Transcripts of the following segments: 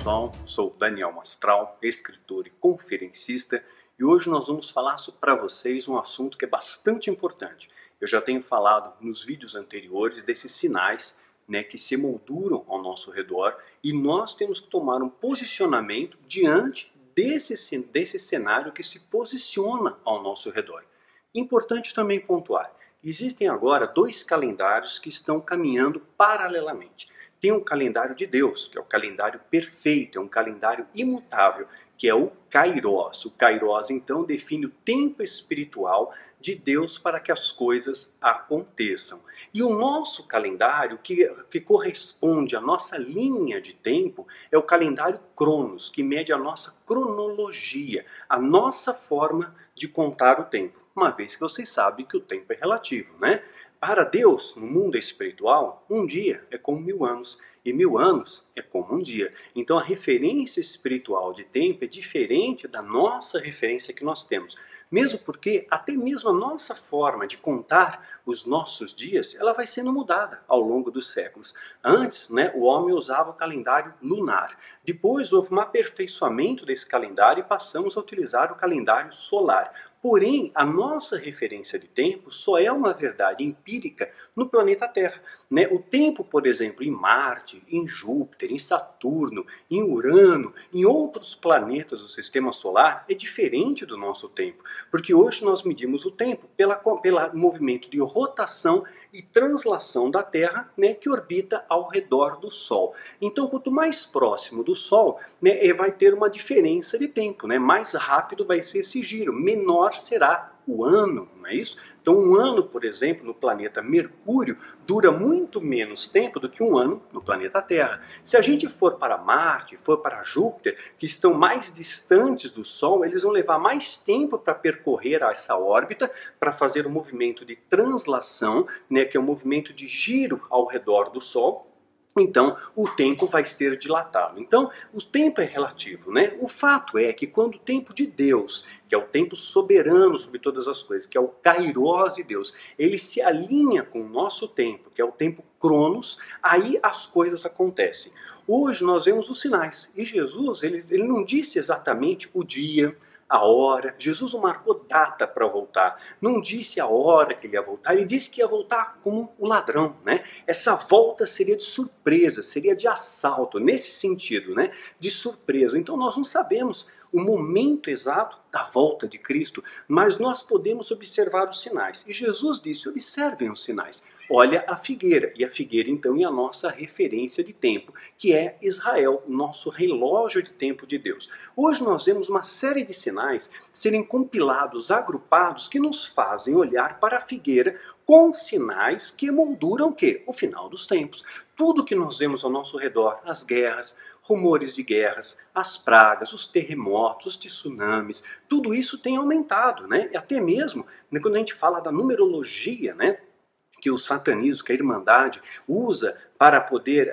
pessoal, sou Daniel Mastral, escritor e conferencista, e hoje nós vamos falar para vocês um assunto que é bastante importante. Eu já tenho falado nos vídeos anteriores desses sinais, que se emolduram ao nosso redor, e nós temos que tomar um posicionamento diante desse cenário que se posiciona ao nosso redor. Importante também pontuar, existem agora dois calendários que estão caminhando paralelamente. Tem um calendário de Deus, que é o calendário perfeito, é um calendário imutável, que é o Kairos. O Kairos, então, define o tempo espiritual de Deus para que as coisas aconteçam. E o nosso calendário, que corresponde à nossa linha de tempo, é o calendário Cronos, que mede a nossa cronologia, a nossa forma de contar o tempo. Uma vez que vocês sabem que o tempo é relativo, né? Para Deus, no mundo espiritual, um dia é como 1000 anos, e 1000 anos é como um dia. Então a referência espiritual de tempo é diferente da nossa referência que nós temos. Mesmo porque até mesmo a nossa forma de contar os nossos dias, ela vai sendo mudada ao longo dos séculos. Antes, o homem usava o calendário lunar. Depois houve um aperfeiçoamento desse calendário e passamos a utilizar o calendário solar. Porém, a nossa referência de tempo só é uma verdade empírica no planeta Terra. O tempo, por exemplo, em Marte, em Júpiter, em Saturno, em Urano, em outros planetas do sistema solar, é diferente do nosso tempo. Porque hoje nós medimos o tempo pelo movimento de rotação e translação da Terra, que orbita ao redor do Sol. Então, quanto mais próximo do Sol, vai ter uma diferença de tempo. Mais rápido vai ser esse giro, menor será o ano, não é isso? Então um ano, por exemplo, no planeta Mercúrio dura muito menos tempo do que um ano no planeta Terra. Se a gente for para Marte, for para Júpiter, que estão mais distantes do Sol, eles vão levar mais tempo para percorrer essa órbita, para fazer o movimento de translação, que é o movimento de giro ao redor do Sol. Então, o tempo vai ser dilatado. Então, o tempo é relativo, O fato é que quando o tempo de Deus, que é o tempo soberano sobre todas as coisas, que é o Kairos de Deus, ele se alinha com o nosso tempo, que é o tempo Cronos, aí as coisas acontecem. Hoje nós vemos os sinais, e Jesus, ele não disse exatamente o dia, a hora. Jesus não marcou data para voltar, não disse a hora que ele ia voltar, ele disse que ia voltar como o ladrão, Essa volta seria de surpresa, seria de assalto, nesse sentido, de surpresa. Então nós não sabemos o momento exato da volta de Cristo, mas nós podemos observar os sinais. E Jesus disse, observem os sinais. Olha a figueira, e a figueira então é a nossa referência de tempo, que é Israel, o nosso relógio de tempo de Deus. Hoje nós vemos uma série de sinais serem compilados, agrupados, que nos fazem olhar para a figueira com sinais que emolduram o quê? O final dos tempos. Tudo que nós vemos ao nosso redor, as guerras, rumores de guerras, as pragas, os terremotos, os tsunamis, tudo isso tem aumentado, E até mesmo, quando a gente fala da numerologia, que o satanismo, que a Irmandade usa para poder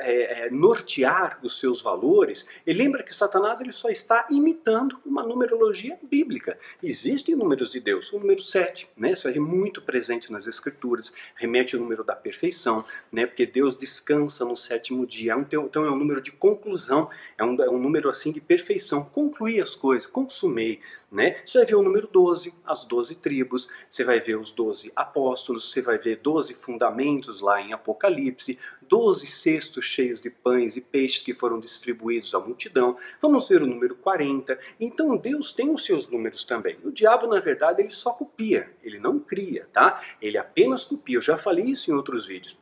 nortear os seus valores, e lembra que Satanás ele só está imitando uma numerologia bíblica. Existem números de Deus, o número 7, isso é muito presente nas Escrituras, remete ao número da perfeição, porque Deus descansa no 7º dia, então é um número de conclusão, é um número assim de perfeição, concluí as coisas, consumei. Você vai ver o número 12, as 12 tribos, você vai ver os 12 apóstolos, você vai ver 12 fundamentos lá em Apocalipse, 12 cestos cheios de pães e peixes que foram distribuídos à multidão. Vamos ver o número 40. Então Deus tem os seus números também. O diabo, na verdade, ele só copia, ele não cria, tá? Ele apenas copia. Eu já falei isso em outros vídeos.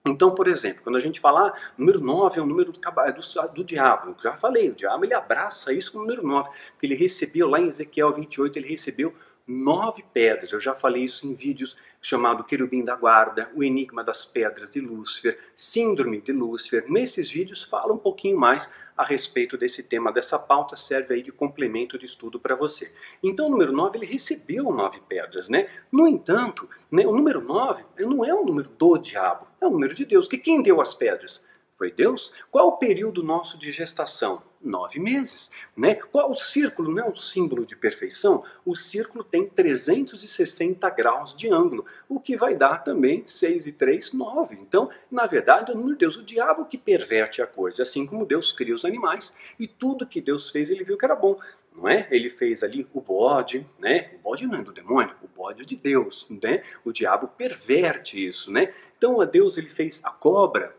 Então, por exemplo, quando a gente fala, número 9 é o número do diabo. Eu já falei, o diabo ele abraça isso com o número 9, porque ele recebeu, lá em Ezequiel 28, ele recebeu 9 pedras. Eu já falei isso em vídeos chamado Querubim da Guarda, o Enigma das Pedras de Lúcifer, Síndrome de Lúcifer. Nesses vídeos fala um pouquinho mais a respeito desse tema, dessa pauta, serve aí de complemento de estudo para você. Então o número 9, ele recebeu 9 pedras, No entanto, o número 9 não é o número do diabo, é o número de Deus. Que quem deu as pedras? Foi Deus? Qual é o período nosso de gestação? 9 meses, né? Qual o círculo? Não é um símbolo de perfeição? O círculo tem 360 graus de ângulo, o que vai dar também 6 e 3, 9. Então, na verdade, é o número de Deus, o diabo que perverte a coisa, assim como Deus cria os animais e tudo que Deus fez ele viu que era bom. Não é? Ele fez ali o bode, né? O bode não é do demônio, o bode é de Deus, né? O diabo perverte isso, né? Então a Deus ele fez a cobra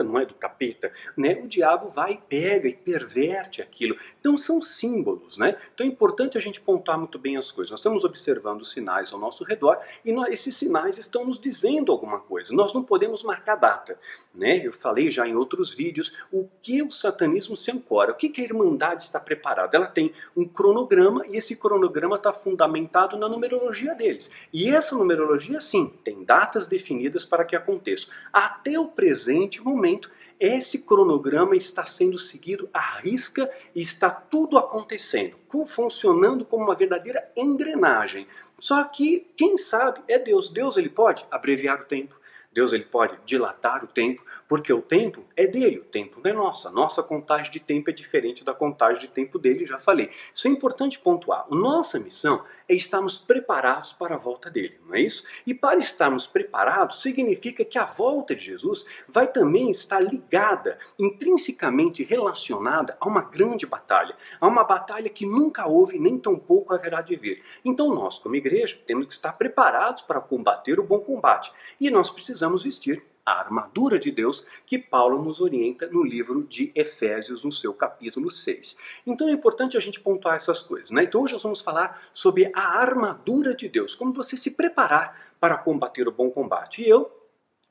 não é do capeta, né? O diabo vai, pega e perverte aquilo. Então são símbolos, né? Então é importante a gente pontuar muito bem as coisas. Nós estamos observando os sinais ao nosso redor e esses sinais estão nos dizendo alguma coisa. Nós não podemos marcar data, né? Eu falei já em outros vídeos o que o satanismo se ancora, o que a Irmandade está preparada. Ela tem um cronograma e esse cronograma está fundamentado na numerologia deles. E essa numerologia, sim, tem datas definidas para que aconteça. Até o presente momento, esse cronograma está sendo seguido à risca e está tudo acontecendo, funcionando como uma verdadeira engrenagem. Só que, quem sabe, é Deus. Deus ele pode abreviar o tempo. Deus ele pode dilatar o tempo, porque o tempo é dele, o tempo não é nosso. A nossa contagem de tempo é diferente da contagem de tempo dele, já falei. Isso é importante pontuar. Nossa missão é estarmos preparados para a volta dele, não é isso? E para estarmos preparados, significa que a volta de Jesus vai também estar ligada, intrinsecamente relacionada a uma grande batalha. A uma batalha que nunca houve, nem tampouco haverá de vir. Então nós, como igreja, temos que estar preparados para combater o bom combate. E nós precisamos vestir a armadura de Deus que Paulo nos orienta no livro de Efésios, no seu capítulo 6. Então é importante a gente pontuar essas coisas, né? Então hoje nós vamos falar sobre a armadura de Deus, como você se preparar para combater o bom combate. E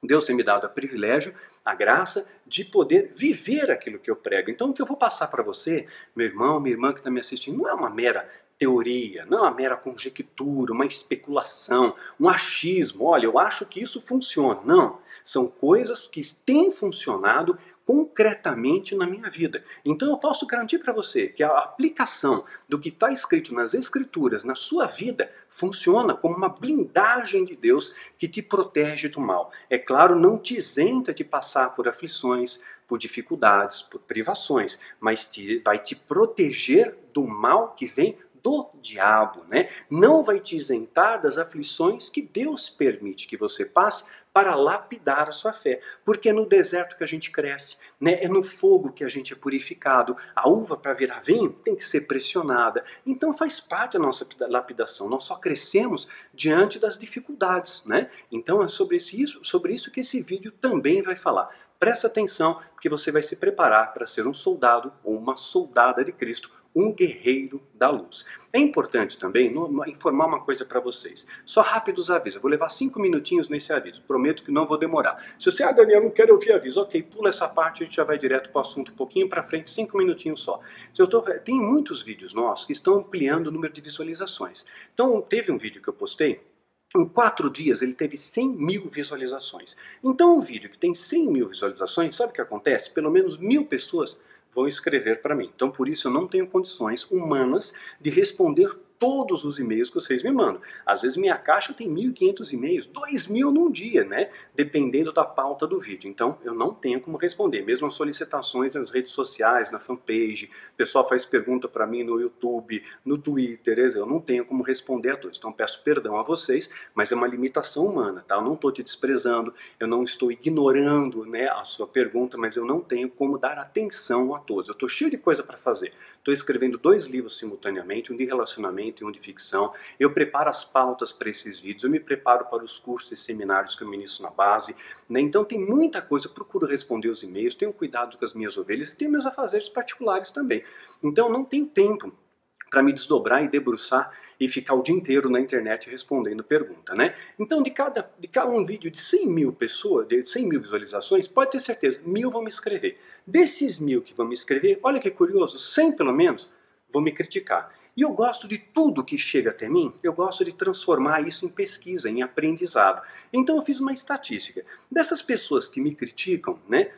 Deus tem me dado o privilégio, a graça de poder viver aquilo que eu prego. Então o que eu vou passar para você, meu irmão, minha irmã que está me assistindo, não é uma mera teoria, não é uma mera conjectura, uma especulação, um achismo. Olha, eu acho que isso funciona. Não, são coisas que têm funcionado concretamente na minha vida. Então eu posso garantir para você que a aplicação do que está escrito nas Escrituras na sua vida funciona como uma blindagem de Deus que te protege do mal. É claro, não te isenta de passar por aflições, por dificuldades, por privações, mas vai te proteger do mal que vem do diabo, né? Não vai te isentar das aflições que Deus permite que você passe para lapidar a sua fé. Porque é no deserto que a gente cresce, né? É no fogo que a gente é purificado. A uva para virar vinho tem que ser pressionada. Então faz parte da nossa lapidação. Nós só crescemos diante das dificuldades, né? Então é sobre isso que esse vídeo também vai falar. Presta atenção, porque você vai se preparar para ser um soldado ou uma soldada de Cristo, um guerreiro da luz. É importante também informar uma coisa para vocês. Só rápidos avisos. Eu vou levar 5 minutinhos nesse aviso. Prometo que não vou demorar. Se você, Daniel, não quer ouvir aviso. Ok, pula essa parte, a gente já vai direto para o assunto um pouquinho para frente, 5 minutinhos só. Tem muitos vídeos nossos que estão ampliando o número de visualizações. Então, teve um vídeo que eu postei. Em 4 dias ele teve 100 mil visualizações. Então um vídeo que tem 100 mil visualizações, sabe o que acontece? Pelo menos 1000 pessoas vão escrever para mim. Então por isso eu não tenho condições humanas de responder todos os e-mails que vocês me mandam. Às vezes minha caixa tem 1.500 e-mails, 2.000 num dia, né? Dependendo da pauta do vídeo. Então eu não tenho como responder. Mesmo as solicitações nas redes sociais, na fanpage, o pessoal faz pergunta para mim no YouTube, no Twitter, eu não tenho como responder a todos. Então peço perdão a vocês, mas é uma limitação humana, tá? Eu não estou te desprezando, eu não estou ignorando, né, a sua pergunta, mas eu não tenho como dar atenção a todos. Eu estou cheio de coisa para fazer. Estou escrevendo 2 livros simultaneamente, um de relacionamento e um de ficção. Eu preparo as pautas para esses vídeos, eu me preparo para os cursos e seminários que eu ministro na base, né? Então tem muita coisa, eu procuro responder os e-mails, tenho cuidado com as minhas ovelhas e tenho meus afazeres particulares também. Então não tenho tempo para me desdobrar e debruçar e ficar o dia inteiro na internet respondendo pergunta, né? Então de cada um vídeo de 100 mil pessoas, de 100 mil visualizações, pode ter certeza, 1000 vão me escrever. Desses 1000 que vão me escrever, olha que curioso, 100 pelo menos vão me criticar. E eu gosto de tudo que chega até mim, eu gosto de transformar isso em pesquisa, em aprendizado. Então eu fiz uma estatística. Dessas pessoas que me criticam, né,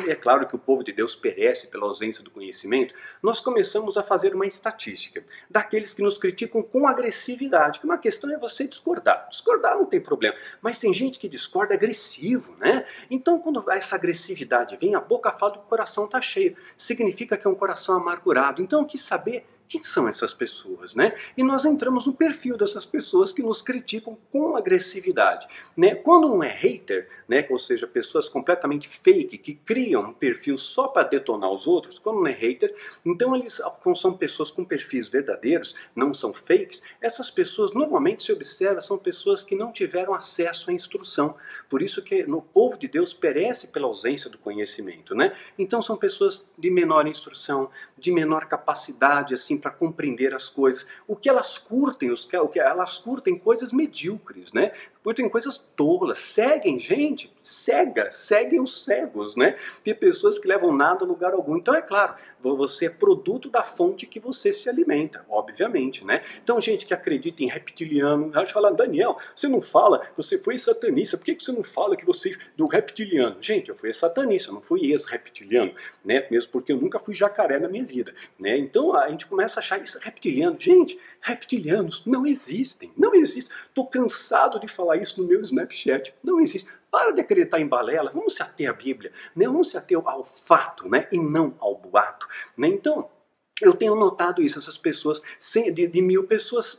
é claro que o povo de Deus perece pela ausência do conhecimento, nós começamos a fazer uma estatística daqueles que nos criticam com agressividade, que uma questão é você discordar. Discordar não tem problema, mas tem gente que discorda agressivo, né? Então quando essa agressividade vem, a boca fala que o coração está cheio, significa que é um coração amargurado. Então eu quis saber quem são essas pessoas, né? E nós entramos no perfil dessas pessoas que nos criticam com agressividade, né? Quando um é hater, né, ou seja, pessoas completamente fake, que criam um perfil só para detonar os outros, quando um é hater, então eles são pessoas com perfis verdadeiros, não são fakes, essas pessoas normalmente se observa, são pessoas que não tiveram acesso à instrução, por isso que no povo de Deus perece pela ausência do conhecimento, né? Então são pessoas de menor instrução, de menor capacidade, assim, para compreender as coisas. O que elas curtem, elas curtem coisas medíocres, né? Curtem coisas tolas, seguem gente cega, seguem os cegos, né? Tem pessoas que levam nada a lugar algum. Então é claro, você é produto da fonte que você se alimenta, obviamente, né? Então gente que acredita em reptiliano, acho falar, Daniel, você não fala, você foi satanista, por que você não fala que você do reptiliano? Gente, eu fui satanista, não fui ex-reptiliano, né? Mesmo porque eu nunca fui jacaré na minha vida, né? Então a gente começa a achar isso reptiliano. Gente, reptilianos não existem, não existem. Tô cansado de falar isso no meu Snapchat, não existe. Para de acreditar em balela, vamos se ater à Bíblia, né? Vamos se ater ao fato, né? E não ao boato, né? Então, eu tenho notado isso, essas pessoas, de 1000 pessoas,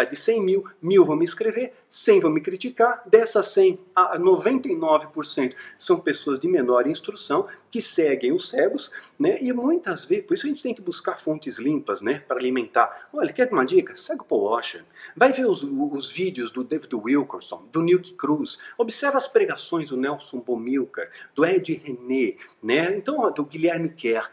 de 100 mil, 1000 vão me escrever, 100 vão me criticar, dessas 100, 99% são pessoas de menor instrução, que seguem os cegos, né? E muitas vezes, por isso a gente tem que buscar fontes limpas, né? Para alimentar. Olha, quer uma dica? Segue o Paul Washer, vai ver os vídeos do David Wilkerson, do Nick Cruz, observa as pregações do Nelson Bomilcar, do Ed René, né? Então, do Guilherme Kerr,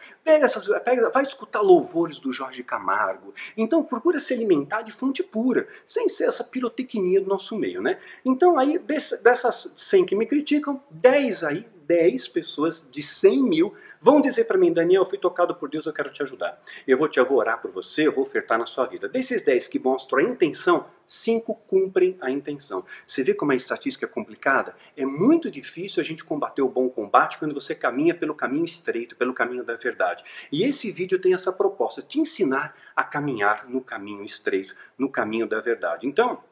vai escutar louvores do Jorge Camargo. Então procura se alimentar de fonte pura, sem ser essa pirotecnia do nosso meio, né? Então aí, dessas 100 que me criticam, 10 pessoas de 100 mil vão dizer para mim, Daniel, eu fui tocado por Deus, eu quero te ajudar. Eu vou orar por você, eu vou ofertar na sua vida. Desses 10 que mostram a intenção, 5 cumprem a intenção. Você vê como a estatística é complicada? É muito difícil a gente combater o bom combate quando você caminha pelo caminho estreito, pelo caminho da verdade. E esse vídeo tem essa proposta, te ensinar a caminhar no caminho estreito, no caminho da verdade. Então,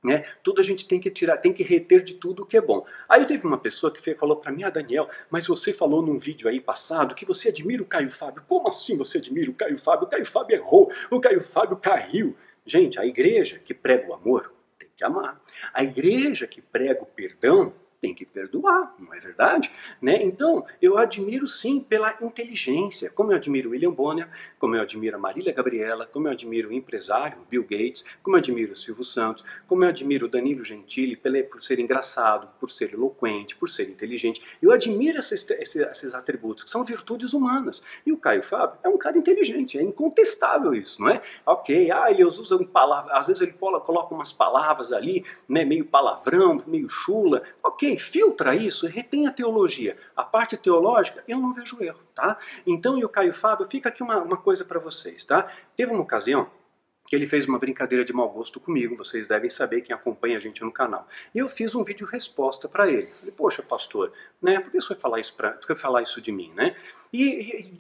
né, tudo a gente tem que tirar, tem que reter de tudo o que é bom. Aí teve uma pessoa que falou para mim, Daniel, mas você falou num vídeo aí passado que você admira o Caio Fábio. Como assim você admira o Caio Fábio? O Caio Fábio errou, o Caio Fábio caiu. Gente, a igreja que prega o amor tem que amar. A igreja que prega o perdão tem que perdoar, não é verdade? Né? Então, eu admiro sim pela inteligência, como eu admiro William Bonner, como eu admiro a Marília Gabriela, como eu admiro o empresário Bill Gates, como eu admiro o Silvio Santos, como eu admiro o Danilo Gentili por ser engraçado, por ser eloquente, por ser inteligente. Eu admiro esses atributos, que são virtudes humanas. E o Caio Fábio é um cara inteligente, é incontestável isso, não é? Ok, ele usa palavras, às vezes ele coloca umas palavras ali, né, meio palavrão, meio chula, ok, filtra isso, retém a teologia. A parte teológica, eu não vejo erro, tá? Então, e o Caio Fábio, fica aqui uma coisa para vocês, tá? Teve uma ocasião que ele fez uma brincadeira de mau gosto comigo, vocês devem saber, quem acompanha a gente no canal. E eu fiz um vídeo resposta para ele. Falei, poxa, pastor, né, por que você foi falar isso de mim, né?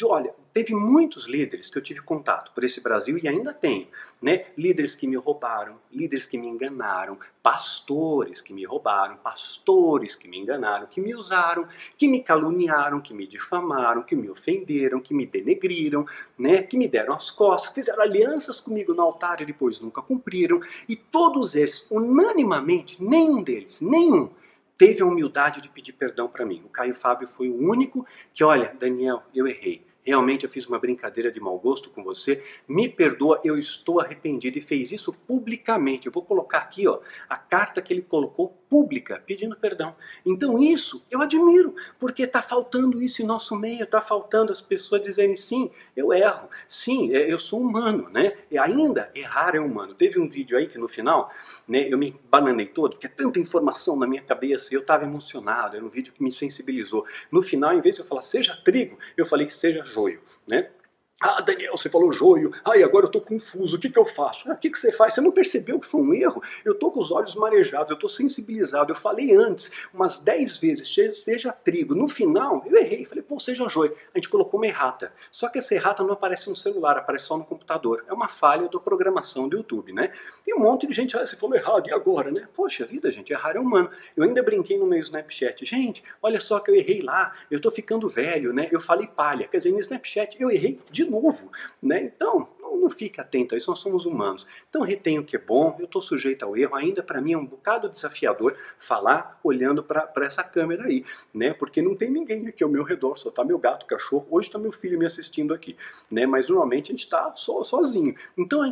Olha, teve muitos líderes que eu tive contato por esse Brasil e ainda tenho, né? Líderes que me roubaram, líderes que me enganaram, pastores que me roubaram, pastores que me enganaram, que me usaram, que me caluniaram, que me difamaram, que me ofenderam, que me denegriram, né? Que me deram as costas, fizeram alianças comigo no altar e depois nunca cumpriram. E todos esses, unanimamente, nenhum, teve a humildade de pedir perdão para mim. O Caio Fábio foi o único que, olha, Daniel, eu errei. Realmente eu fiz uma brincadeira de mau gosto com você, me perdoa, eu estou arrependido, e fez isso publicamente. Eu vou colocar aqui, ó, a carta que ele colocou pública, pedindo perdão. Então isso eu admiro, porque está faltando isso em nosso meio, está faltando as pessoas dizerem, sim, eu erro, sim, eu sou humano, né? E ainda errar é humano. Teve um vídeo aí que no final, né, eu me bananei todo, porque é tanta informação na minha cabeça, eu estava emocionado, era um vídeo que me sensibilizou. No final, em vez de eu falar seja trigo, eu falei que seja joio, né? Ah, Daniel, você falou joio. Ai, agora eu tô confuso. O que que eu faço? Ah, o que que você faz? Você não percebeu que foi um erro? Eu tô com os olhos marejados, eu tô sensibilizado. Eu falei antes, umas 10 vezes, seja trigo. No final, eu errei. Falei, pô, seja joio. A gente colocou uma errata. Só que essa errata não aparece no celular, aparece só no computador. É uma falha da programação do YouTube, né? E um monte de gente, ah, você falou errado, e agora, né? Poxa vida, gente, errar é humano. Eu ainda brinquei no meu Snapchat. Gente, olha só que eu errei lá. Eu tô ficando velho, né? Eu falei palha. Quer dizer, no Snapchat eu errei de novo, né? Então, não fique atento a isso, nós somos humanos. Então retenha o que é bom, eu estou sujeito ao erro, ainda para mim é um bocado desafiador falar olhando para essa câmera aí, né? Porque não tem ninguém aqui ao meu redor, só tá meu gato, o cachorro, hoje tá meu filho me assistindo aqui, né? Mas normalmente a gente tá sozinho. Então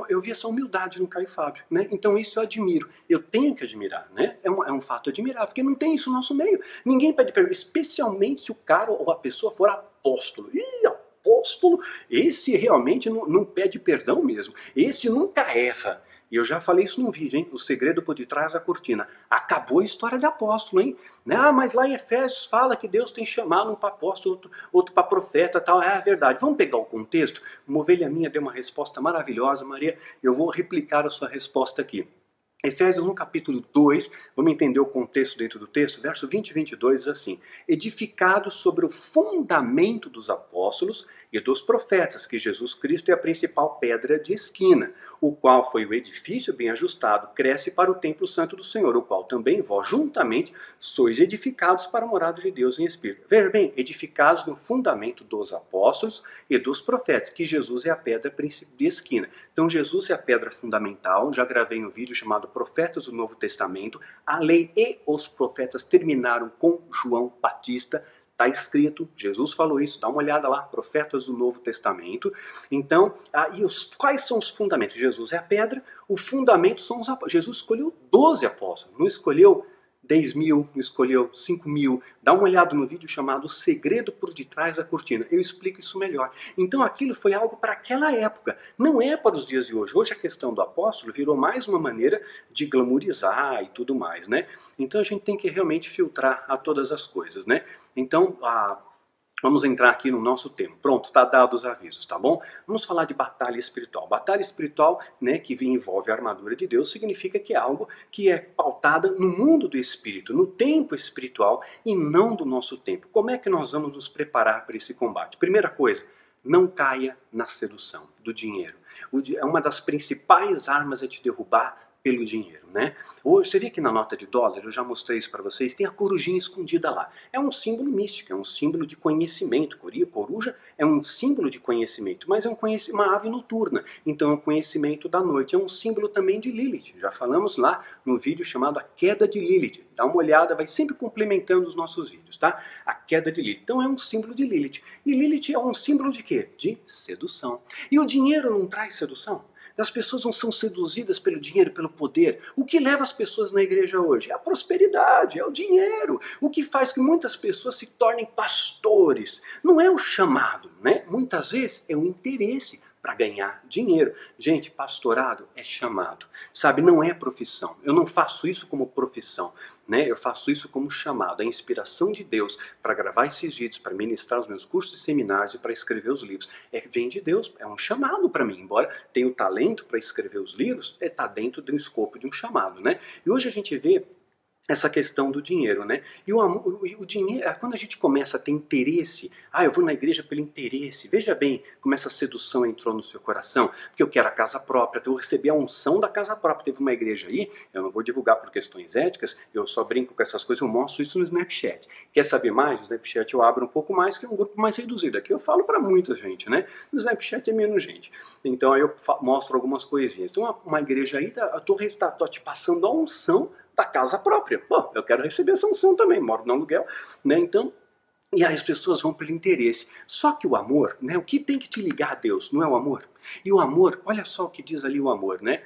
eu vi essa humildade no Caio Fábio, né? Então isso eu admiro, eu tenho que admirar, né? É um fato admirável, porque não tem isso no nosso meio. Ninguém pede pergunta, especialmente se o cara ou a pessoa for apóstolo. Ih, apóstolo, esse realmente não pede perdão mesmo. Esse nunca erra. E eu já falei isso num vídeo, hein? O segredo por detrás da cortina. Acabou a história de apóstolo, hein? Ah, mas lá em Efésios fala que Deus tem chamado um para apóstolo, outro para profeta, tal. É a verdade. Vamos pegar o contexto? Uma ovelha minha deu uma resposta maravilhosa, Maria. Eu vou replicar a sua resposta aqui. Efésios no capítulo 2, vamos entender o contexto dentro do texto, verso 20 e 22 diz assim: edificados sobre o fundamento dos apóstolos e dos profetas, que Jesus Cristo é a principal pedra de esquina, o qual foi o edifício bem ajustado, cresce para o templo santo do Senhor, o qual também vós juntamente sois edificados para a morada de Deus em espírito. Veja bem, edificados no fundamento dos apóstolos e dos profetas, que Jesus é a pedra de esquina. Então Jesus é a pedra fundamental, já gravei um vídeo chamado Profetas do Novo Testamento, a lei e os profetas terminaram com João Batista, está escrito, Jesus falou isso, dá uma olhada lá, Profetas do Novo Testamento. Então, quais são os fundamentos? Jesus é a pedra, o fundamento são os apóstolos. Jesus escolheu 12 apóstolos, não escolheu 10 mil, não escolheu 5 mil. Dá uma olhada no vídeo chamado O Segredo por Detrás da Cortina. Eu explico isso melhor. Então aquilo foi algo para aquela época. Não é para os dias de hoje. Hoje a questão do apóstolo virou mais uma maneira de glamourizar e tudo mais, né? Então a gente tem que realmente filtrar a todas as coisas, né? Então, vamos entrar aqui no nosso tema. Pronto, está dado os avisos, tá bom? Vamos falar de batalha espiritual. Batalha espiritual, né, que envolve a armadura de Deus, significa que é algo que é pautada no mundo do espírito, no tempo espiritual e não do nosso tempo. Como é que nós vamos nos preparar para esse combate? Primeira coisa, não caia na sedução do dinheiro. É uma das principais armas a te derrubar pelo dinheiro, né? Hoje, você vê que na nota de dólar, eu já mostrei isso para vocês, tem a corujinha escondida lá. É um símbolo místico, é um símbolo de conhecimento. Coruja é um símbolo de conhecimento, mas é uma ave noturna, então é um conhecimento da noite. É um símbolo também de Lilith. Já falamos lá no vídeo chamado A Queda de Lilith. Dá uma olhada, vai sempre complementando os nossos vídeos, tá? A Queda de Lilith. Então é um símbolo de Lilith. E Lilith é um símbolo de quê? De sedução. E o dinheiro não traz sedução? As pessoas não são seduzidas pelo dinheiro, pelo poder. O que leva as pessoas na igreja hoje? É a prosperidade, é o dinheiro. O que faz que muitas pessoas se tornem pastores. Não é o chamado, né? Muitas vezes é o interesse para ganhar dinheiro. Gente, pastorado é chamado, sabe? Não é profissão. Eu não faço isso como profissão, né? Eu faço isso como chamado. A inspiração de Deus para gravar esses vídeos, para ministrar os meus cursos e seminários e para escrever os livros, vem de Deus. É um chamado para mim. Embora tenha o talento para escrever os livros, está dentro do escopo de um chamado, né? E hoje a gente vê essa questão do dinheiro, né? E o dinheiro, quando a gente começa a ter interesse, eu vou na igreja pelo interesse, veja bem como essa sedução entrou no seu coração, porque eu quero a casa própria, eu vou receber a unção da casa própria. Teve uma igreja aí, eu não vou divulgar por questões éticas, eu só brinco com essas coisas, eu mostro isso no Snapchat. Quer saber mais? No Snapchat eu abro um pouco mais, que é um grupo mais reduzido. Aqui eu falo para muita gente, né? No Snapchat é menos gente. Então aí eu mostro algumas coisinhas. Então uma igreja aí, eu tô te passando a unção da casa própria. Pô, eu quero receber essa unção também, moro no aluguel, né? Então, e aí as pessoas vão pelo interesse. Só que o amor, né? O que tem que te ligar a Deus, não é o amor? E o amor, olha só o que diz ali o amor, né?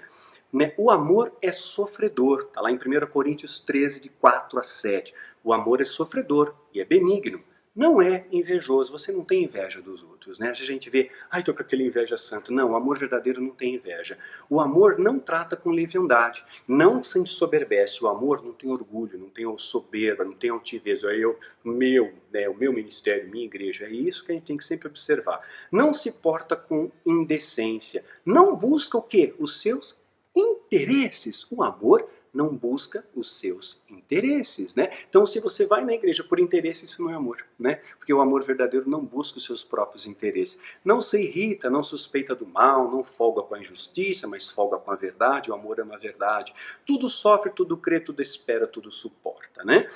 O amor é sofredor, está lá em 1 Coríntios 13, de 4 a 7. O amor é sofredor e é benigno. não é invejoso, você não tem inveja dos outros, né? A gente vê, ai, tô com aquele inveja santa. Não, o amor verdadeiro não tem inveja. O amor não trata com leviandade, não se ensoberbece. O amor não tem orgulho, não tem soberba, não tem altivez. O meu ministério, minha igreja, é isso que a gente tem que sempre observar. Não se porta com indecência, não busca o quê? Os seus interesses. O amor não busca os seus interesses, né? Então, se você vai na igreja por interesse, isso não é amor, né? Porque o amor verdadeiro não busca os seus próprios interesses. Não se irrita, não suspeita do mal, não folga com a injustiça, mas folga com a verdade. O amor é uma verdade. Tudo sofre, tudo crê, tudo espera, tudo suporta, né?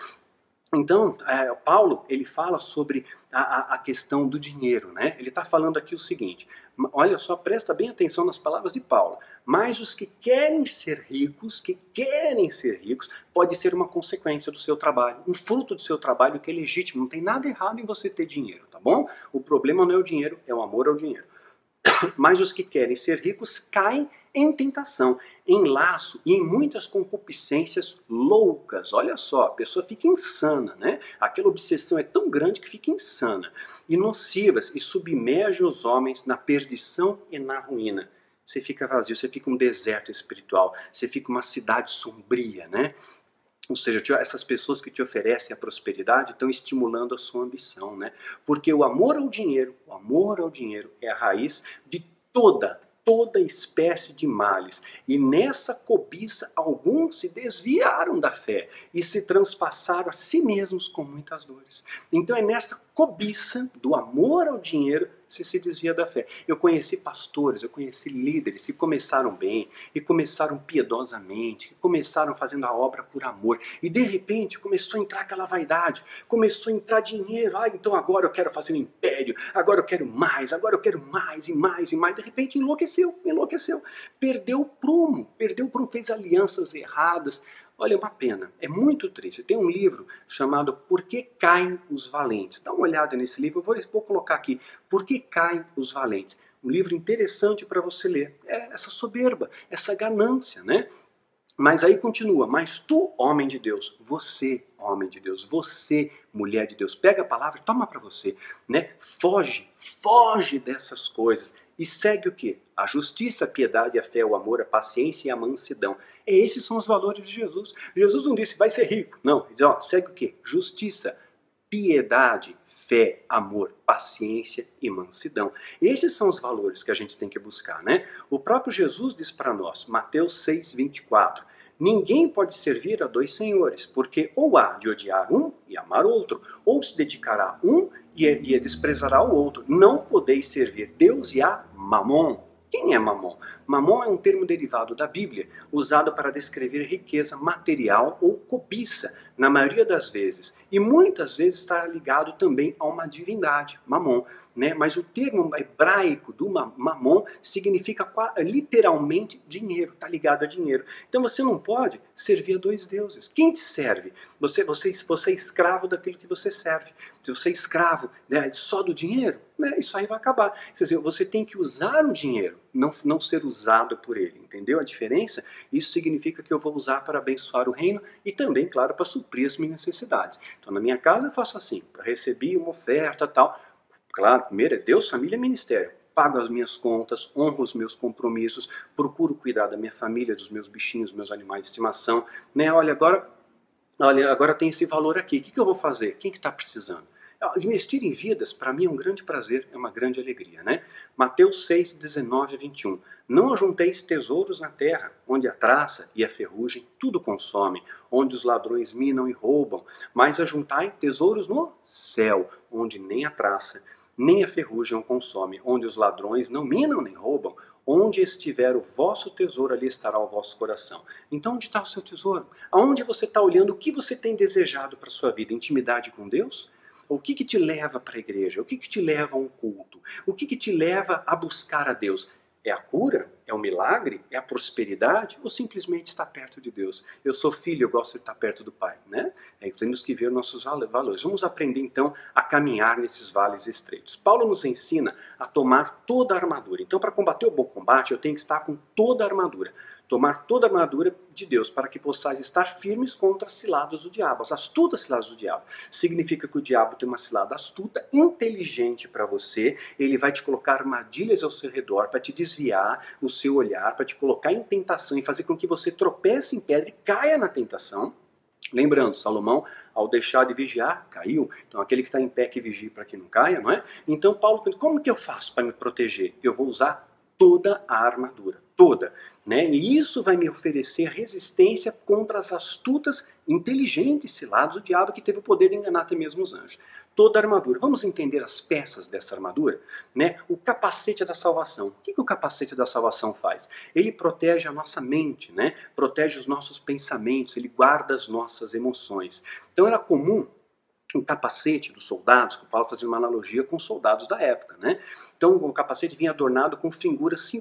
Então, Paulo, ele fala sobre a questão do dinheiro, né? Ele está falando aqui o seguinte, olha só, presta bem atenção nas palavras de Paulo, mas os que querem ser ricos, pode ser uma consequência do seu trabalho, um fruto do seu trabalho que é legítimo, não tem nada errado em você ter dinheiro, tá bom? O problema não é o dinheiro, é o amor ao dinheiro. Mas os que querem ser ricos caem em tentação, em laço e em muitas concupiscências loucas. Olha só, a pessoa fica insana, né? Aquela obsessão é tão grande que fica insana. E nocivas, e submerge os homens na perdição e na ruína. Você fica vazio, você fica um deserto espiritual, você fica uma cidade sombria, né? Ou seja, essas pessoas que te oferecem a prosperidade estão estimulando a sua ambição, né? Porque o amor ao dinheiro é a raiz de toda espécie de males. E nessa cobiça, alguns se desviaram da fé e se transpassaram a si mesmos com muitas dores. Então é nessa cobiça do amor ao dinheiro que se desvia da fé. Eu conheci pastores, eu conheci líderes que começaram bem, e começaram piedosamente, que começaram fazendo a obra por amor, e de repente começou a entrar aquela vaidade, começou a entrar dinheiro, então agora eu quero fazer um império, agora eu quero mais e mais e mais, de repente enlouqueceu, perdeu o prumo, fez alianças erradas. Olha, é uma pena, é muito triste. Tem um livro chamado Por que Caem os Valentes? Dá uma olhada nesse livro, eu vou colocar aqui, Por que Caem os Valentes? Um livro interessante para você ler. É essa soberba, essa ganância, né? Mas aí continua, mas tu, homem de Deus, você, homem de Deus, você, mulher de Deus, pega a palavra e toma para você, né? Foge dessas coisas e segue o quê? A justiça, a piedade, a fé, o amor, a paciência e a mansidão. Esses são os valores de Jesus. Jesus não disse, vai ser rico. Não, ele diz, segue o quê? Justiça, piedade, fé, amor, paciência e mansidão. Esses são os valores que a gente tem que buscar, né? O próprio Jesus diz para nós, Mateus 6:24, ninguém pode servir a dois senhores, porque ou há de odiar um e amar outro, ou se dedicará a um e desprezará o outro. Não podeis servir Deus e a Mamon. Quem é Mamon? Mamon é um termo derivado da Bíblia, usado para descrever riqueza material ou cobiça, na maioria das vezes. E muitas vezes está ligado também a uma divindade, Mamon, né? Mas o termo hebraico do Mamon significa literalmente dinheiro, está ligado a dinheiro. Então você não pode servir a dois deuses. Quem te serve? Você é escravo daquilo que você serve. Se você é escravo, né, só do dinheiro, né, isso aí vai acabar. Quer dizer, você tem que usar o dinheiro, não ser usado por ele. Entendeu a diferença? Isso significa que eu vou usar para abençoar o reino e também, claro, para suprir as minhas necessidades. Então, na minha casa eu faço assim, recebi uma oferta tal. Claro, primeiro é Deus, família e ministério. Pago as minhas contas, honro os meus compromissos, procuro cuidar da minha família, dos meus bichinhos, dos meus animais de estimação. Né? Olha, agora tem esse valor aqui. O que eu vou fazer? Quem que está precisando? Investir em vidas, para mim, é um grande prazer, é uma grande alegria, né? Mateus 6, 19 a 21. Não ajunteis tesouros na terra, onde a traça e a ferrugem tudo consomem, onde os ladrões minam e roubam, mas ajuntai tesouros no céu, onde nem a traça, nem a ferrugem o consome, onde os ladrões não minam nem roubam. Onde estiver o vosso tesouro, ali estará o vosso coração. Então, onde está o seu tesouro? Aonde você está olhando? O que você tem desejado para a sua vida? Intimidade com Deus? O que te leva para a igreja? O que te leva a um culto? O que te leva a buscar a Deus? É a cura? É o milagre? É a prosperidade? Ou simplesmente estar perto de Deus? Eu sou filho, eu gosto de estar perto do Pai, né? Temos que ver nossos valores. Vamos aprender então a caminhar nesses vales estreitos. Paulo nos ensina a tomar toda a armadura. Então, para combater o bom combate, eu tenho que estar com toda a armadura. tomar toda a armadura de Deus para que possais estar firmes contra as ciladas do diabo, as astutas ciladas do diabo. Significa que o diabo tem uma cilada astuta, inteligente para você, ele vai te colocar armadilhas ao seu redor para te desviar o seu olhar, para te colocar em tentação e fazer com que você tropece em pedra e caia na tentação. Lembrando, Salomão, ao deixar de vigiar, caiu. Então, aquele que está em pé que vigie para que não caia, não é? Então, Paulo pergunta, como que eu faço para me proteger? Eu vou usar toda a armadura, toda. Né? E isso vai me oferecer resistência contra as astutas, inteligentes ciladas do diabo que teve o poder de enganar até mesmo os anjos. Toda a armadura. Vamos entender as peças dessa armadura? Né? O capacete da salvação. O que o capacete da salvação faz? Ele protege a nossa mente, né? Protege os nossos pensamentos, ele guarda as nossas emoções. Então era comum o capacete dos soldados, que o Paulo fazia uma analogia com os soldados da época, né? Então o capacete vinha adornado com figuras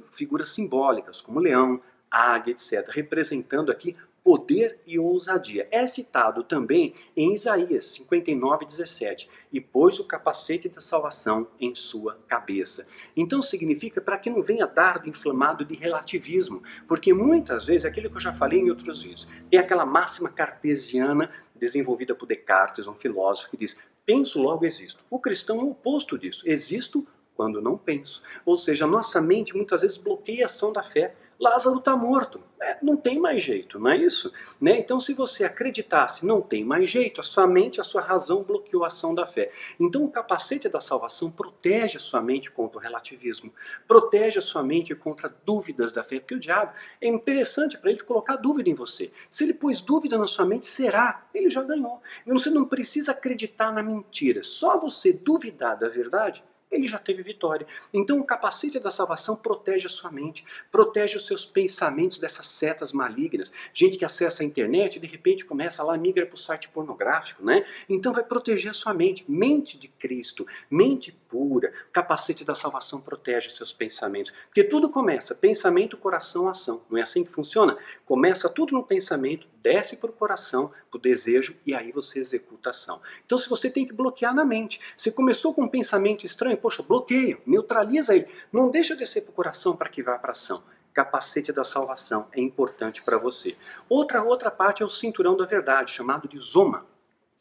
simbólicas, como leão, águia, etc., representando aqui poder e ousadia. É citado também em Isaías 59:17, e pôs o capacete da salvação em sua cabeça. Então significa para que não venha dardo inflamado de relativismo, porque muitas vezes, aquilo que eu já falei em outros vídeos, tem aquela máxima cartesiana desenvolvida por Descartes, um filósofo, que diz, penso, logo existo. O cristão é o oposto disso, existo quando não penso. Ou seja, a nossa mente muitas vezes bloqueia a ação da fé. Lázaro está morto, não tem mais jeito, não é isso? Né? Então se você acreditasse, não tem mais jeito, a sua mente, a sua razão bloqueou a ação da fé. Então o capacete da salvação protege a sua mente contra o relativismo, protege a sua mente contra dúvidas da fé, porque o diabo é interessante para ele colocar dúvida em você. Se ele pôs dúvida na sua mente, será? Ele já ganhou. Você não precisa acreditar na mentira, só você duvidar da verdade, ele já teve vitória. Então o capacete da salvação protege a sua mente, protege os seus pensamentos dessas setas malignas. Gente que acessa a internet e de repente começa lá, migra para o site pornográfico, né? Então vai proteger a sua mente. Mente de Cristo, mente pura. O capacete da salvação protege os seus pensamentos. Porque tudo começa, pensamento, coração, ação. Não é assim que funciona? Começa tudo no pensamento, desce para o coração, para o desejo, e aí você executa a ação. Então se você tem que bloquear na mente, você começou com um pensamento estranho, poxa, bloqueia, neutraliza ele, não deixa descer para o coração para que vá para a ação. Capacete da salvação é importante para você. Outra parte é o cinturão da verdade, chamado de zoma.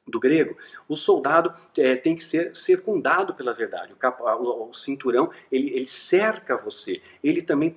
Do grego, o soldado tem que ser circundado pela verdade. O cinturão, ele cerca você. Ele também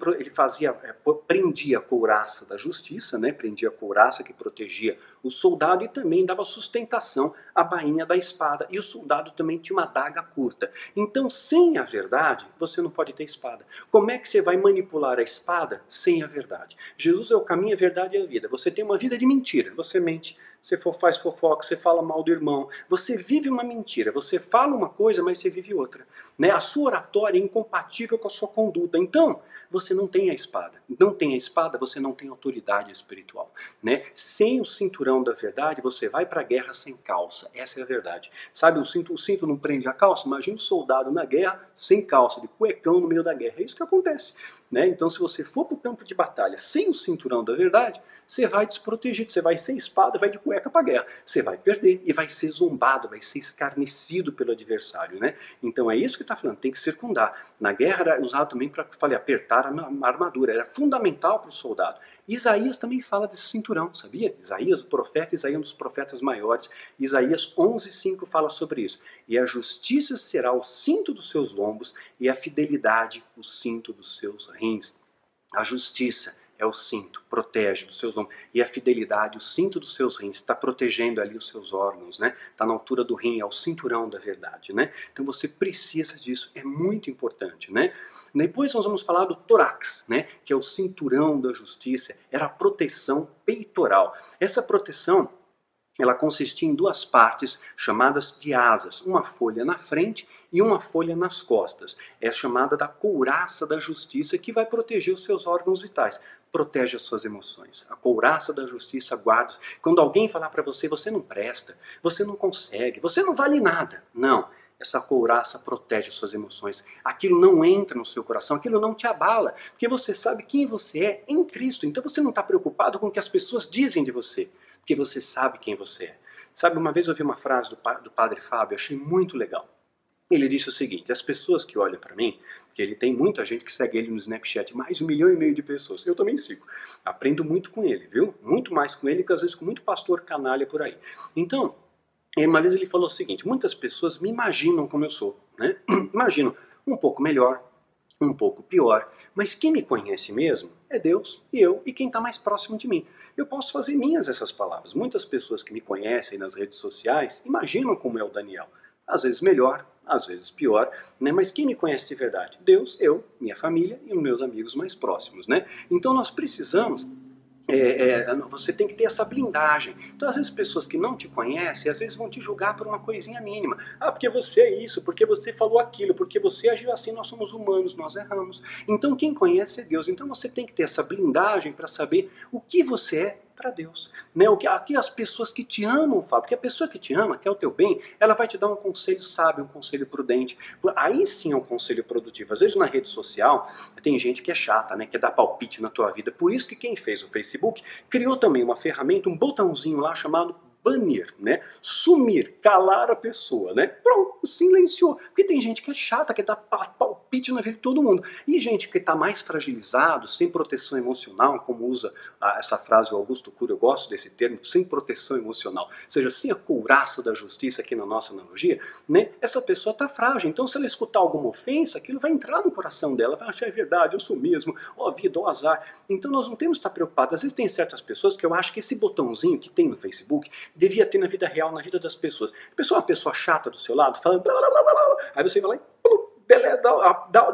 prendia a couraça da justiça, né? Prendia a couraça que protegia o soldado e também dava sustentação à bainha da espada. E o soldado também tinha uma adaga curta. Então, sem a verdade, você não pode ter espada. Como é que você vai manipular a espada sem a verdade? Jesus é o caminho, a verdade e a vida. Você tem uma vida de mentira, você mente. Você faz fofoca, você fala mal do irmão, você vive uma mentira, você fala uma coisa, mas você vive outra. Né? A sua oratória é incompatível com a sua conduta. Então, você não tem a espada. Não tem a espada, você não tem autoridade espiritual. Né? Sem o cinturão da verdade, você vai para a guerra sem calça. Essa é a verdade. Sabe, o cinto não prende a calça? Imagina um soldado na guerra sem calça, de cuecão no meio da guerra. É isso que acontece. Né? Então, se você for para o campo de batalha sem o cinturão da verdade, você vai desprotegido, você vai sem espada, vai de cueca para a guerra. Você vai perder e vai ser zombado, vai ser escarnecido pelo adversário. Né? Então é isso que está falando, tem que circundar. Na guerra era usado também para apertar a armadura, era fundamental para o soldado. Isaías também fala desse cinturão, sabia? Isaías, o profeta, Isaías é um dos profetas maiores. Isaías 11:5 fala sobre isso. E a justiça será o cinto dos seus lombos e a fidelidade o cinto dos seus rins. A justiça é o cinto, protege dos seus lombos. E a fidelidade, o cinto dos seus rins, está protegendo ali os seus órgãos, né? Está na altura do rim, é o cinturão da verdade, né? Então você precisa disso, é muito importante, né? Depois nós vamos falar do tórax, né? Que é o cinturão da justiça, era a proteção peitoral. Essa proteção, ela consistia em duas partes chamadas de asas, uma folha na frente e uma folha nas costas. É chamada da couraça da justiça, que vai proteger os seus órgãos vitais, protege as suas emoções. A couraça da justiça guarda. Quando alguém falar para você, você não presta, você não consegue, você não vale nada. Não. Essa couraça protege as suas emoções. Aquilo não entra no seu coração, aquilo não te abala, porque você sabe quem você é em Cristo. Então você não está preocupado com o que as pessoas dizem de você, porque você sabe quem você é. Sabe, uma vez eu ouvi uma frase do padre Fábio, achei muito legal. Ele disse o seguinte: as pessoas que olham para mim, que ele tem muita gente que segue ele no Snapchat, mais de 1,5 milhão de pessoas, eu também sigo. Aprendo muito com ele, viu? Muito mais com ele que às vezes com muito pastor canalha por aí. Então, uma vez ele falou o seguinte: muitas pessoas me imaginam como eu sou, né? Imaginam um pouco melhor, um pouco pior, mas quem me conhece mesmo é Deus e eu e quem está mais próximo de mim. Eu posso fazer minhas essas palavras. Muitas pessoas que me conhecem nas redes sociais imaginam como é o Daniel. Às vezes melhor, às vezes pior, né? Mas quem me conhece de verdade? Deus, eu, minha família e os meus amigos mais próximos, né? Então nós precisamos você tem que ter essa blindagem. Então, às vezes, pessoas que não te conhecem, às vezes vão te julgar por uma coisinha mínima. Ah, porque você é isso, porque você falou aquilo, porque você agiu assim, nós somos humanos, nós erramos. Então, quem conhece é Deus. Então, você tem que ter essa blindagem para saber o que você é para Deus. Né? O que as pessoas que te amam falam. Porque a pessoa que te ama, quer o teu bem, ela vai te dar um conselho sábio, um conselho prudente. Aí sim é um conselho produtivo. Às vezes na rede social tem gente que é chata, né? Que dá palpite na tua vida. Por isso que quem fez o Facebook criou também uma ferramenta, um botãozinho lá chamado banir, né? Sumir, calar a pessoa, né? Pronto, silenciou. Porque tem gente que é chata, que dá palpite na vida de todo mundo. E gente que está mais fragilizado, sem proteção emocional, como usa essa frase o Augusto Cury, eu gosto desse termo, sem proteção emocional, ou seja, sem a couraça da justiça aqui na nossa analogia, né? Essa pessoa está frágil. Então, se ela escutar alguma ofensa, aquilo vai entrar no coração dela, vai achar, é verdade, eu sou mesmo, ó vida, ó azar. Então, nós não temos que estar preocupados. Às vezes tem certas pessoas que eu acho que esse botãozinho que tem no Facebook devia ter na vida real, na vida das pessoas. A pessoa é uma pessoa chata do seu lado, falando blá blá blá blá, blá. Aí você vai lá e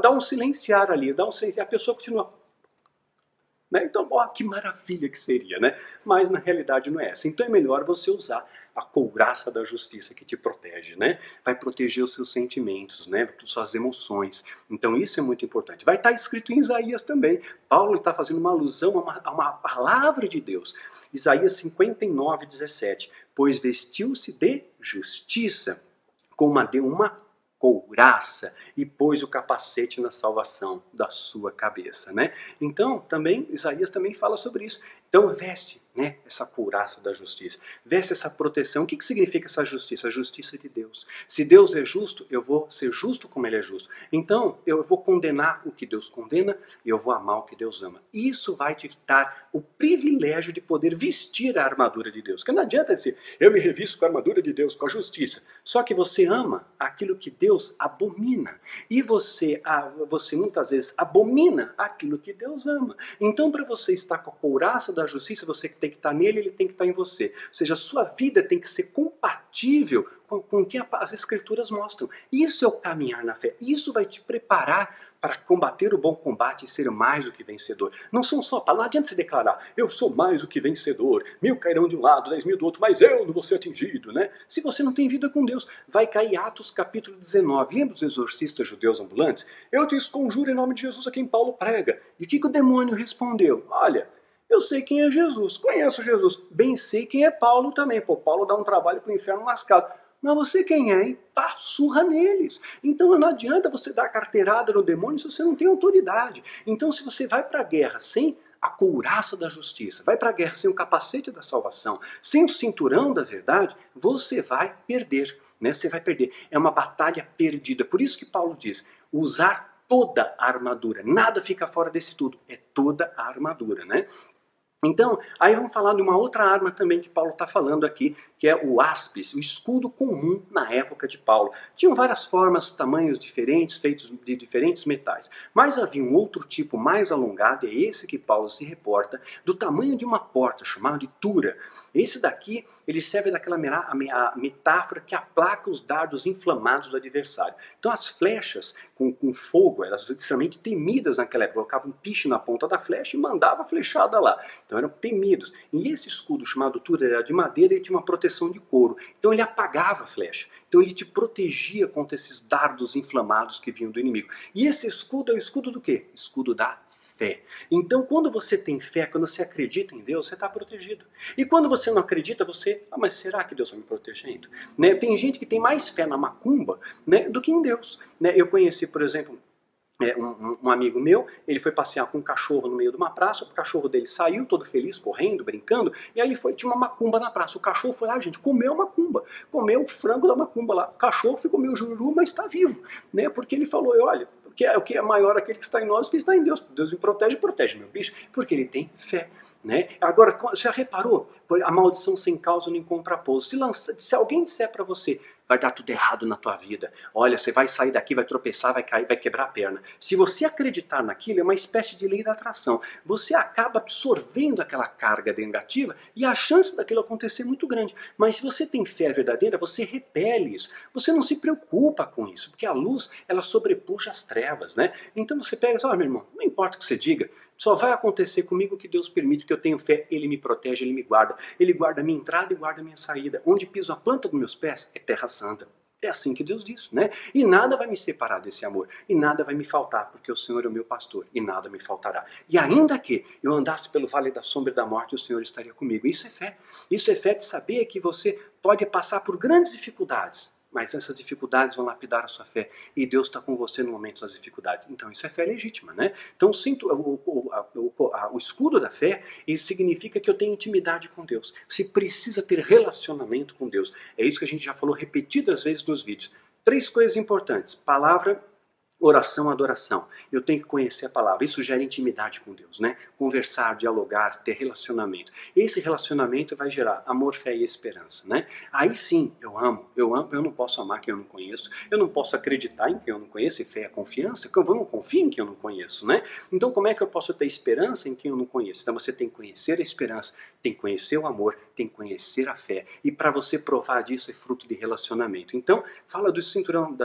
dá um silenciar ali, dá um silenciar, a pessoa continua. Né? Então, ó, que maravilha que seria, né? Mas na realidade não é essa. Então é melhor você usar a couraça da justiça que te protege, né? Vai proteger os seus sentimentos, né? Suas emoções. Então isso é muito importante. Vai estar escrito em Isaías também. Paulo está fazendo uma alusão a uma palavra de Deus. Isaías 59:17. Pois vestiu-se de justiça, como deu uma couraça e pôs o capacete na salvação da sua cabeça, né? Então, também, Isaías também fala sobre isso. Então, veste, né, essa couraça da justiça, veste essa proteção. O que significa essa justiça? A justiça de Deus. Se Deus é justo, eu vou ser justo como Ele é justo. Então, eu vou condenar o que Deus condena e eu vou amar o que Deus ama. Isso vai te dar o privilégio de poder vestir a armadura de Deus. Porque não adianta dizer, eu me revisto com a armadura de Deus, com a justiça. Só que você ama aquilo que Deus abomina. E você muitas vezes abomina aquilo que Deus ama. Então, para você estar com a couraça da justiça, você tem que estar nele, ele tem que estar em você. Ou seja, a sua vida tem que ser compatível com o que as Escrituras mostram. Isso é o caminhar na fé. Isso vai te preparar para combater o bom combate e ser mais do que vencedor. Não são só palavras. Não adianta você declarar, eu sou mais do que vencedor, 1000 cairão de um lado, 10.000 do outro, mas eu não vou ser atingido, né? Se você não tem vida com Deus, vai cair Atos capítulo 19. Lembra dos exorcistas judeus ambulantes? Eu te conjuro em nome de Jesus a quem Paulo prega. E o que o demônio respondeu? Olha, eu sei quem é Jesus, conheço Jesus, bem sei quem é Paulo também. Pô, Paulo dá um trabalho para o inferno lascado. Mas você quem é, hein? Pá, surra neles. Então não adianta você dar carteirada no demônio se você não tem autoridade. Então se você vai para a guerra sem a couraça da justiça, vai para a guerra sem o capacete da salvação, sem o cinturão da verdade, você vai perder, né? Você vai perder. É uma batalha perdida. Por isso que Paulo diz, usar toda a armadura. Nada fica fora desse tudo. É toda a armadura, né? Então, aí vamos falar de uma outra arma também que Paulo está falando aqui, que é o áspis, o escudo comum na época de Paulo. Tinham várias formas, tamanhos diferentes, feitos de diferentes metais. Mas havia um outro tipo mais alongado, é esse que Paulo se reporta, do tamanho de uma porta, chamado de tura. Esse daqui, ele serve daquela metáfora que aplaca os dardos inflamados do adversário. Então as flechas com fogo, elas extremamente temidas naquela época, colocavam um piche na ponta da flecha e mandava a flechada lá. Então eram temidos. E esse escudo chamado tura era de madeira e tinha uma proteção de couro. Então ele apagava a flecha. Então ele te protegia contra esses dardos inflamados que vinham do inimigo. E esse escudo é o escudo do quê? Escudo da fé. Então quando você tem fé, quando você acredita em Deus, você está protegido. E quando você não acredita, você, mas será que Deus está me protegendo? Né? Tem gente que tem mais fé na macumba, né, do que em Deus. Né? Eu conheci, por exemplo, um amigo meu, ele foi passear com um cachorro no meio de uma praça, o cachorro dele saiu todo feliz, correndo, brincando, e aí tinha uma macumba na praça. O cachorro foi lá, gente, comeu a macumba, comeu o frango da macumba lá. O cachorro foi comer o jururu, mas está vivo, né? Porque ele falou, olha, o que é maior aquele que está em nós que está em Deus. Deus me protege, protege meu bicho, porque ele tem fé, né? Agora, você já reparou? A maldição sem causa não encontra pouso. Se alguém disser para você, vai dar tudo errado na tua vida, olha, você vai sair daqui, vai tropeçar, vai cair, vai quebrar a perna. Se você acreditar naquilo, é uma espécie de lei da atração. Você acaba absorvendo aquela carga negativa e a chance daquilo acontecer é muito grande. Mas se você tem fé verdadeira, você repele isso. Você não se preocupa com isso, porque a luz, ela sobrepuja as trevas, né? Então você pega e fala, meu irmão, não importa o que você diga, só vai acontecer comigo o que Deus permite, porque eu tenho fé, Ele me protege, Ele me guarda. Ele guarda a minha entrada e guarda a minha saída. Onde piso a planta dos meus pés é terra santa. É assim que Deus diz, né? E nada vai me separar desse amor, e nada vai me faltar, porque o Senhor é o meu pastor, e nada me faltará. E ainda que eu andasse pelo vale da sombra e da morte, o Senhor estaria comigo. Isso é fé. Isso é fé de saber que você pode passar por grandes dificuldades, mas essas dificuldades vão lapidar a sua fé, e Deus está com você no momento das dificuldades. Então isso é fé legítima, né? Então o escudo da fé, isso significa que eu tenho intimidade com Deus. Você precisa ter relacionamento com Deus. É isso que a gente já falou repetidas vezes nos vídeos. 3 coisas importantes: palavra, oração, adoração. Eu tenho que conhecer a palavra. Isso gera intimidade com Deus, né? Conversar, dialogar, ter relacionamento. Esse relacionamento vai gerar amor, fé e esperança, né? Aí sim, eu amo, eu não posso amar quem eu não conheço, eu não posso acreditar em quem eu não conheço, e fé é confiança, eu não confio em quem eu não conheço, né? Então como é que eu posso ter esperança em quem eu não conheço? Então você tem que conhecer a esperança, tem que conhecer o amor, tem que conhecer a fé. E para você provar disso é fruto de relacionamento. Então, fala do cinturão,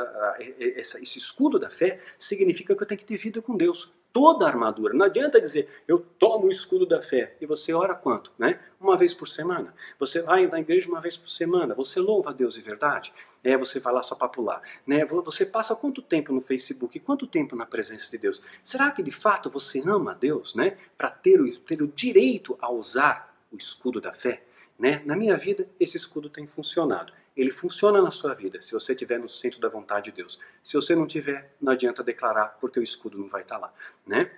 esse escudo da fé, significa que eu tenho que ter vida com Deus. Toda a armadura. Não adianta dizer, eu tomo o escudo da fé. E você ora quanto? Né? Uma vez por semana. Você vai na igreja uma vez por semana. Você louva a Deus de verdade. Você vai lá só para pular. Né? Você passa quanto tempo no Facebook? Quanto tempo na presença de Deus? Será que de fato você ama a Deus? Né? Para ter o direito a usar o escudo da fé? Né? Na minha vida, esse escudo tem funcionado. Ele funciona na sua vida se você estiver no centro da vontade de Deus. Se você não tiver, não adianta declarar, porque o escudo não vai estar lá, né?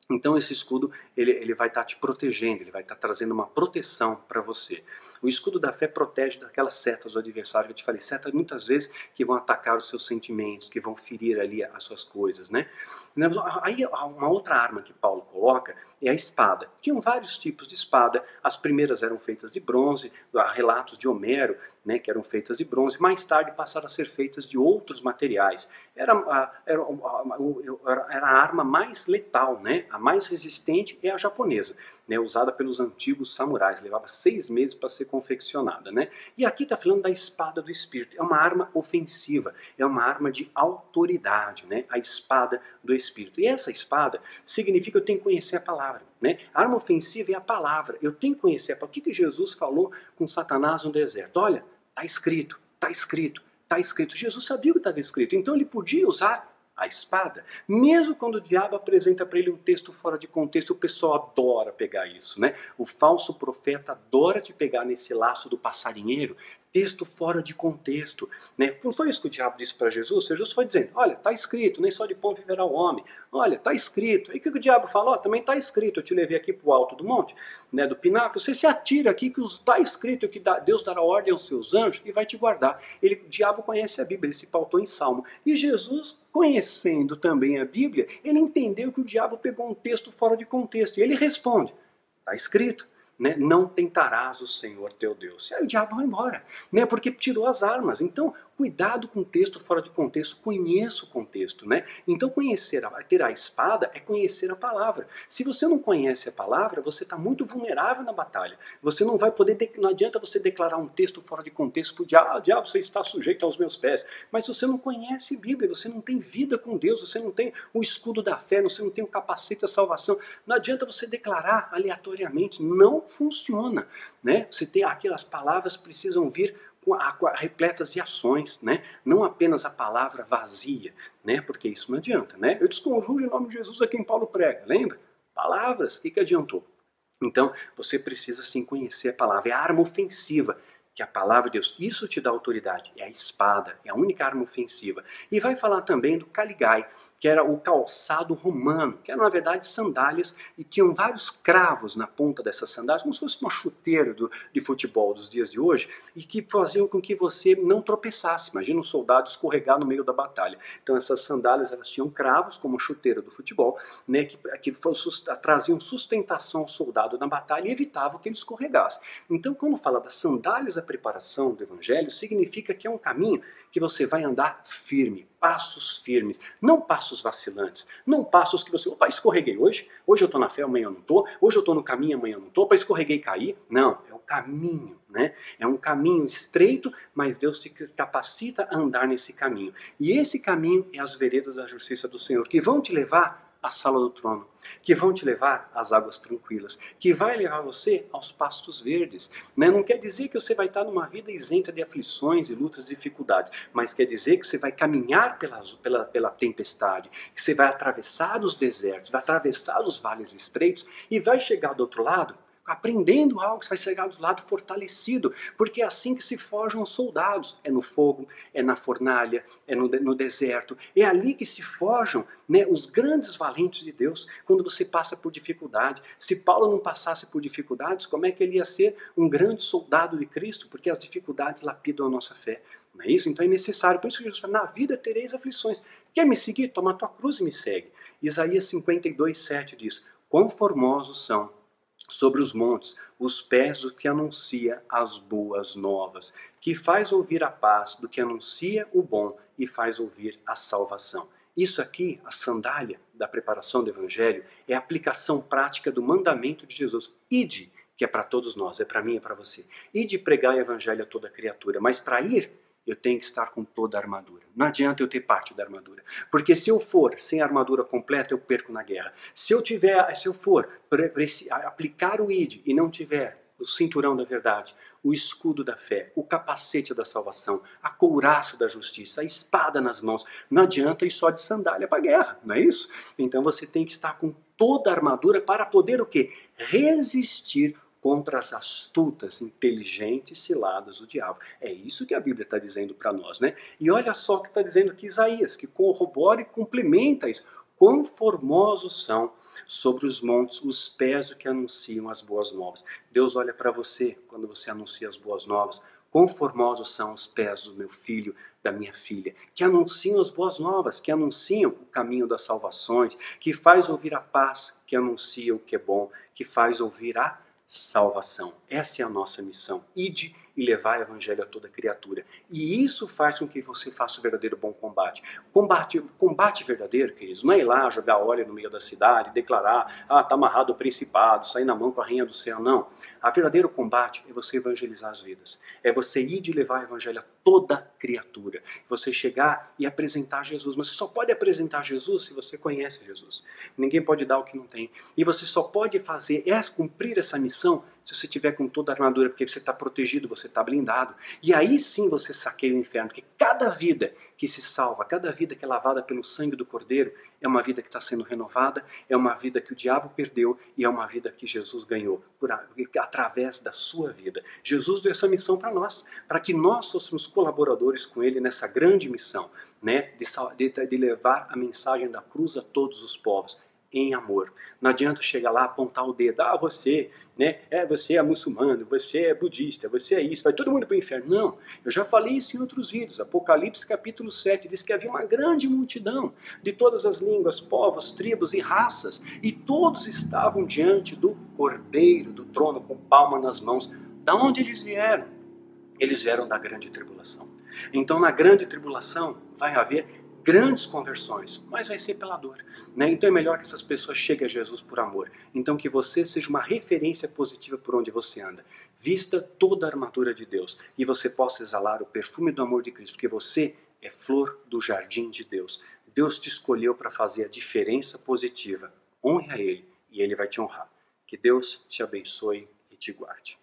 Então esse escudo, ele vai estar te protegendo, ele vai estar trazendo uma proteção para você. O escudo da fé protege daquelas setas do adversário que eu te falei, setas muitas vezes que vão atacar os seus sentimentos, que vão ferir ali as suas coisas, né? Aí uma outra arma que Paulo coloca é a espada. Tinham vários tipos de espada, as primeiras eram feitas de bronze, há relatos de Homero, né, que eram feitas de bronze, mais tarde passaram a ser feitas de outros materiais. Era a arma mais letal, né? A mais resistente é a japonesa, né? Usada pelos antigos samurais, levava 6 meses para ser confeccionada, né? E aqui está falando da espada do Espírito, é uma arma ofensiva, é uma arma de autoridade, né? A espada do Espírito. E essa espada significa que eu tenho que conhecer a palavra, né? A arma ofensiva é a palavra, eu tenho que conhecer a palavra. O que Jesus falou com Satanás no deserto? Olha, está escrito, está escrito, está escrito. Jesus sabia o que estava escrito, então ele podia usar a espada. Mesmo quando o diabo apresenta para ele um texto fora de contexto, o pessoal adora pegar isso, né? O falso profeta adora te pegar nesse laço do passarinheiro, texto fora de contexto, né? Não foi isso que o diabo disse para Jesus? Jesus foi dizendo, olha, está escrito, nem só de pão viverá o homem. Olha, está escrito. Aí o que o diabo falou? Também está escrito, eu te levei aqui para o alto do monte, né, do pináculo, você se atira aqui que está escrito que Deus dará ordem aos seus anjos e vai te guardar. O diabo conhece a Bíblia, ele se pautou em Salmo. E Jesus, conhecendo também a Bíblia, ele entendeu que o diabo pegou um texto fora de contexto. E ele responde, está escrito. Né? Não tentarás o Senhor teu Deus. E aí o diabo vai embora, né? Porque tirou as armas. Então, cuidado com o texto fora de contexto, conheça o contexto, né? Então, ter a espada é conhecer a palavra. Se você não conhece a palavra, você está muito vulnerável na batalha. Você não vai poder, não adianta você declarar um texto fora de contexto para o diabo, diabo, você está sujeito aos meus pés. Mas você não conhece a Bíblia, você não tem vida com Deus, você não tem o escudo da fé, você não tem o capacete da salvação. Não adianta você declarar aleatoriamente, não funciona, né? Você tem aquelas palavras precisam vir repletas de ações, né? Não apenas a palavra vazia, né? Porque isso não adianta, né? Eu desconjuro em nome de Jesus a quem Paulo prega, lembra? Palavras, o que adiantou? Então, você precisa sim conhecer a palavra, é a arma ofensiva. que é a palavra de Deus. Isso te dá autoridade, é a espada, é a única arma ofensiva. E vai falar também do caligai, que era o calçado romano, que eram na verdade sandálias e tinham vários cravos na ponta dessas sandálias, como se fosse uma chuteira de futebol dos dias de hoje, e que faziam com que você não tropeçasse. Imagina um soldado escorregar no meio da batalha. Então essas sandálias elas tinham cravos, como a chuteira do futebol, né, que traziam sustentação ao soldado na batalha e evitavam que ele escorregasse. Então quando fala das sandálias da preparação do evangelho, significa que é um caminho que você vai andar firme, passos firmes, não passos vacilantes, não passos que você, opa, escorreguei hoje eu estou na fé, amanhã eu não estou, hoje eu estou no caminho, amanhã eu não estou, para escorreguei e cair. Não, é o caminho, né? É um caminho estreito, mas Deus te capacita a andar nesse caminho. E esse caminho é as veredas da justiça do Senhor, que vão te levar à sala do trono, que vão te levar às águas tranquilas, que vai levar você aos pastos verdes. Né? Não quer dizer que você vai estar numa vida isenta de aflições e lutas e dificuldades, mas quer dizer que você vai caminhar pela tempestade, que você vai atravessar os desertos, vai atravessar os vales estreitos e vai chegar do outro lado aprendendo algo, você vai chegar do lado fortalecido, porque é assim que se forjam os soldados, é no fogo, é na fornalha, é no deserto, é ali que se forjam, né, os grandes valentes de Deus, quando você passa por dificuldade. Se Paulo não passasse por dificuldades, como é que ele ia ser um grande soldado de Cristo? Porque as dificuldades lapidam a nossa fé, não é isso? Então é necessário, por isso que Jesus fala, na vida tereis aflições, quer me seguir? Toma a tua cruz e me segue. Isaías 52:7 diz, quão formosos são sobre os montes, os pés do que anuncia as boas novas, que faz ouvir a paz do que anuncia o bom e faz ouvir a salvação. Isso aqui, a sandália da preparação do Evangelho, é a aplicação prática do mandamento de Jesus. Ide, que é para todos nós, é para mim, é para você. Ide pregar o Evangelho a toda criatura, mas para ir, eu tenho que estar com toda a armadura. Não adianta eu ter parte da armadura. Porque se eu for sem a armadura completa, eu perco na guerra. Se eu for aplicar o ID e não tiver o cinturão da verdade, o escudo da fé, o capacete da salvação, a couraça da justiça, a espada nas mãos, não adianta ir só de sandália para a guerra, não é isso? Então você tem que estar com toda a armadura para poder o quê? Resistir contra as astutas, inteligentes ciladas do diabo. É isso que a Bíblia está dizendo para nós, né? E olha só o que está dizendo aqui Isaías, que corrobora e complementa isso. Quão formosos são sobre os montes os pés que anunciam as boas novas. Deus olha para você quando você anuncia as boas novas. Quão formosos são os pés do meu filho, da minha filha, que anunciam as boas novas, que anunciam o caminho das salvações, que faz ouvir a paz, que anuncia o que é bom, que faz ouvir a salvação. Essa é a nossa missão. Ide e levar o evangelho a toda criatura. E isso faz com que você faça o verdadeiro bom combate. Combate verdadeiro, queridos, não é ir lá jogar óleo no meio da cidade, declarar, tá amarrado o principado, sair na mão com a rainha do céu. Não. A verdadeiro combate é você evangelizar as vidas. É você ir de levar o evangelho a toda criatura. Você chegar e apresentar Jesus. Mas você só pode apresentar Jesus se você conhece Jesus. Ninguém pode dar o que não tem. E você só pode cumprir essa missão se você tiver com toda a armadura, porque você está protegido, você está blindado. E aí sim você saqueia o inferno, porque cada vida que se salva, cada vida que é lavada pelo sangue do Cordeiro, é uma vida que está sendo renovada, é uma vida que o diabo perdeu e é uma vida que Jesus ganhou através da sua vida. Jesus deu essa missão para nós, para que nós fôssemos colaboradores com Ele nessa grande missão, né, de levar a mensagem da cruz a todos os povos. Em amor. Não adianta chegar lá, apontar o dedo, você, né, você é muçulmano, você é budista, você é isso, vai todo mundo para o inferno. Não, eu já falei isso em outros vídeos. Apocalipse capítulo 7 diz que havia uma grande multidão de todas as línguas, povos, tribos e raças, e todos estavam diante do Cordeiro, do trono, com palma nas mãos. Da onde eles vieram? Eles vieram da grande tribulação. Então na grande tribulação vai haver grandes conversões, mas vai ser pela dor, né? Então é melhor que essas pessoas cheguem a Jesus por amor. Então que você seja uma referência positiva por onde você anda. Vista toda a armadura de Deus e você possa exalar o perfume do amor de Cristo, porque você é flor do jardim de Deus. Deus te escolheu para fazer a diferença positiva. Honre a Ele e Ele vai te honrar. Que Deus te abençoe e te guarde.